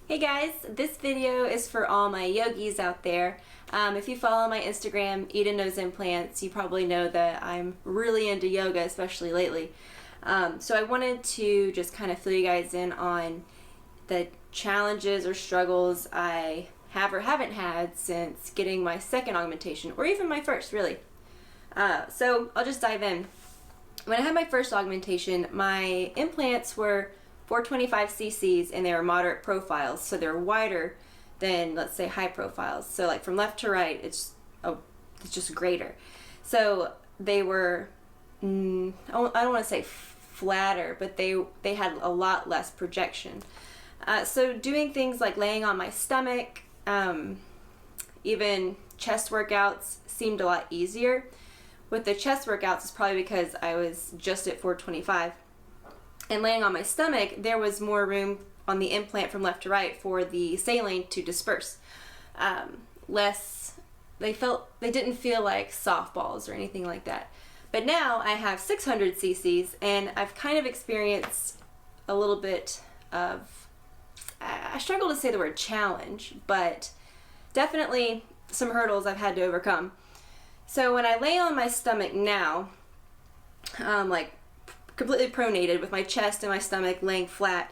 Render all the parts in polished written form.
Hey guys, this video is for all my yogis out there. If you follow my Instagram, Eat and Nose Implants, you probably know that I'm really into yoga, especially lately. So I wanted to just kind of fill you guys in on the challenges or struggles I have or haven't had since getting my second augmentation, or even my first, really. So I'll just dive in. When I had my first augmentation, my implants were 425 cc's and they were moderate profiles, so they're wider than, let's say, high profiles. So like from left to right, it's just greater. So they were, I don't want to say flatter, but they had a lot less projection. So doing things like laying on my stomach, even chest workouts seemed a lot easier. With the chest workouts, it's probably because I was just at 425. And laying on my stomach, there was more room on the implant from left to right for the saline to disperse. They didn't feel like softballs or anything like that. But now I have 600 cc's and I've kind of experienced a little bit of, I struggle to say the word challenge, but definitely some hurdles I've had to overcome. So when I lay on my stomach now, like completely pronated with my chest and my stomach laying flat,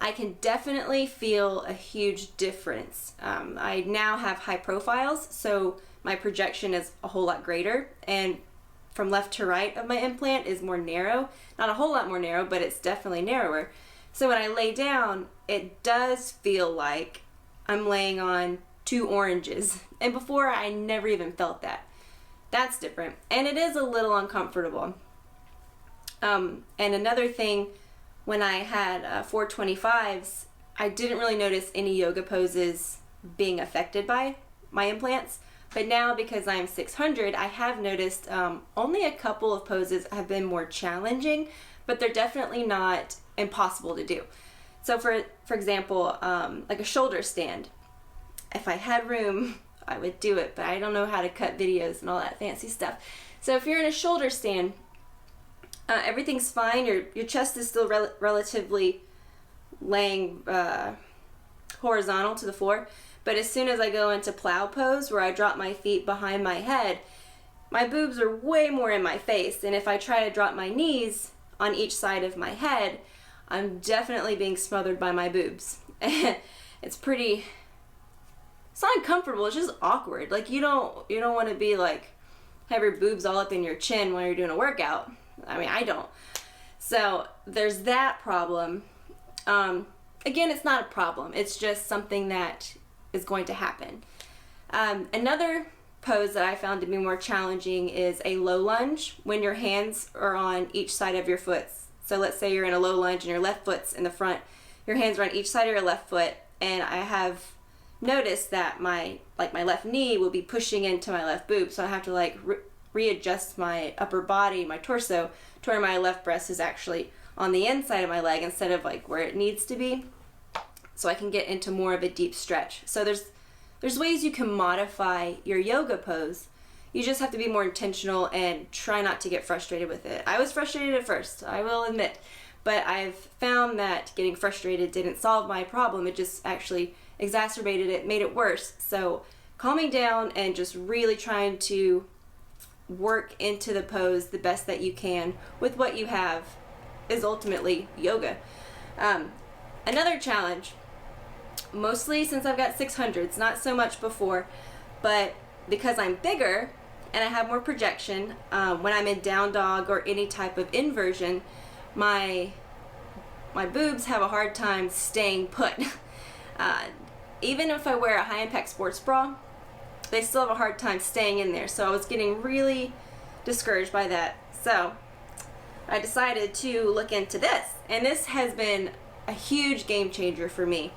I can definitely feel a huge difference. I now have high profiles, so my projection is a whole lot greater, and from left to right of my implant is more narrow. Not a whole lot more narrow, but it's definitely narrower. So when I lay down, it does feel like I'm laying on two oranges, and before I never even felt that. That's different, and it is a little uncomfortable. And another thing, when I had 425s, I didn't really notice any yoga poses being affected by my implants. But now, because I'm 600, I have noticed only a couple of poses have been more challenging, but they're definitely not impossible to do. So for example, like a shoulder stand, if I had room, I would do it, but I don't know how to cut videos and all that fancy stuff. So if you're in a shoulder stand, everything's fine. Your chest is still relatively laying horizontal to the floor. But as soon as I go into plow pose, where I drop my feet behind my head, my boobs are way more in my face. And if I try to drop my knees on each side of my head, I'm definitely being smothered by my boobs. It's not uncomfortable. It's just awkward. Like you don't want to be like have your boobs all up in your chin while you're doing a workout. I mean, I don't. So there's that problem. Again, it's not a problem. It's just something that is going to happen. Another pose that I found to be more challenging is a low lunge, when your hands are on each side of your foot. So let's say you're in a low lunge and your left foot's in the front. Your hands are on each side of your left foot, and I have noticed that my left knee will be pushing into my left boob, so I have to readjust my upper body, my torso, to where my left breast is actually on the inside of my leg instead of like where it needs to be, so I can get into more of a deep stretch. So there's ways you can modify your yoga pose. You just have to be more intentional and try not to get frustrated with it. I was frustrated at first, I will admit, but I've found that getting frustrated didn't solve my problem. It just actually exacerbated it, made it worse. So calming down and just really trying to work into the pose the best that you can with what you have is ultimately yoga. Another challenge, mostly since I've got 600s, not so much before, but because I'm bigger and I have more projection, when I'm in down dog or any type of inversion, my boobs have a hard time staying put. Even if I wear a high impact sports bra, they still have a hard time staying in there. So I was getting really discouraged by that. So I decided to look into this, and this has been a huge game changer for me.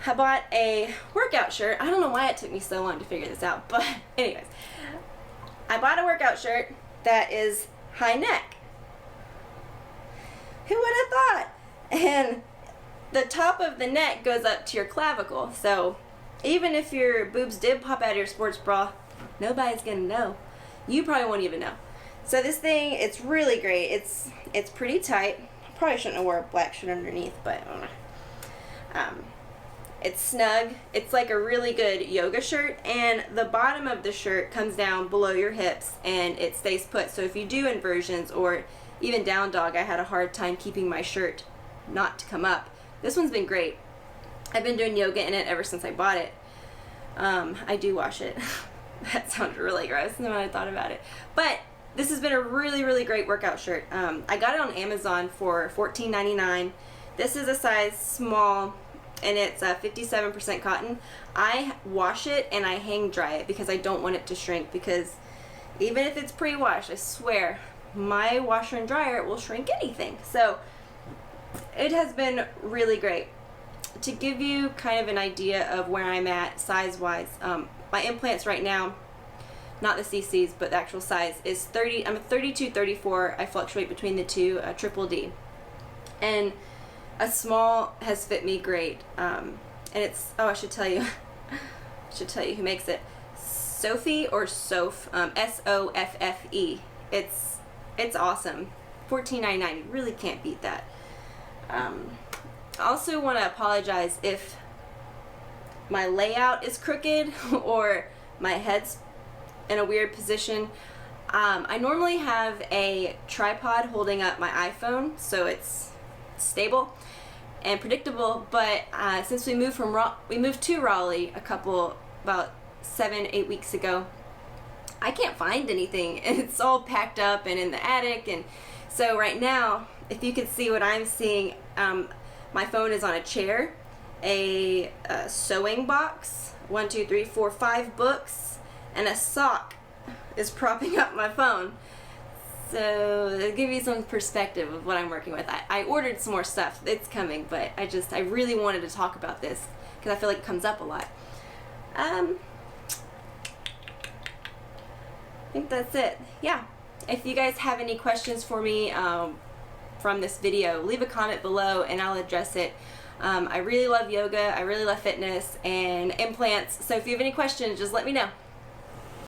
I bought a workout shirt. I don't know why it took me so long to figure this out, but anyways, I bought a workout shirt that is high neck. Who would have thought? And the top of the neck goes up to your clavicle, so even if your boobs did pop out of your sports bra, nobody's gonna know. You probably won't even know. So this thing, it's really great. It's pretty tight. Probably shouldn't have wore a black shirt underneath, but It's snug. It's like a really good yoga shirt, and the bottom of the shirt comes down below your hips and it stays put. So if you do inversions or even down dog, I had a hard time keeping my shirt not to come up. This one's been great. I've been doing yoga in it ever since I bought it. I do wash it. That sounds really gross when I thought about it. But this has been a really, really great workout shirt. I got it on Amazon for $14.99. This is a size small, and it's 57% cotton. I wash it and I hang dry it because I don't want it to shrink, because even if it's pre-washed, I swear, my washer and dryer will shrink anything. So it has been really great. To give you kind of an idea of where I'm at size-wise, my implants right now, not the CCs, but the actual size, is 30. I'm a 32, 34. I fluctuate between the two, triple D. And a small has fit me great. And it's, oh, I should tell you, who makes it. Sophie or Soph, S-O-F-F-E. It's awesome. $14.99. You really can't beat that. I also want to apologize if my layout is crooked or my head's in a weird position. I normally have a tripod holding up my iPhone, so it's stable and predictable, but since we moved to Raleigh about 7-8 weeks ago, I can't find anything, and it's all packed up and in the attic. And so right now, if you can see what I'm seeing, my phone is on a chair, a sewing box, 1, 2, 3, 4, 5 books, and a sock is propping up my phone. So to give you some perspective of what I'm working with, I ordered some more stuff. It's coming, but I really wanted to talk about this because I feel like it comes up a lot. I think that's it. Yeah. If you guys have any questions for me from this video, leave a comment below and I'll address it. I really love yoga, I really love fitness and implants, so if you have any questions, just let me know.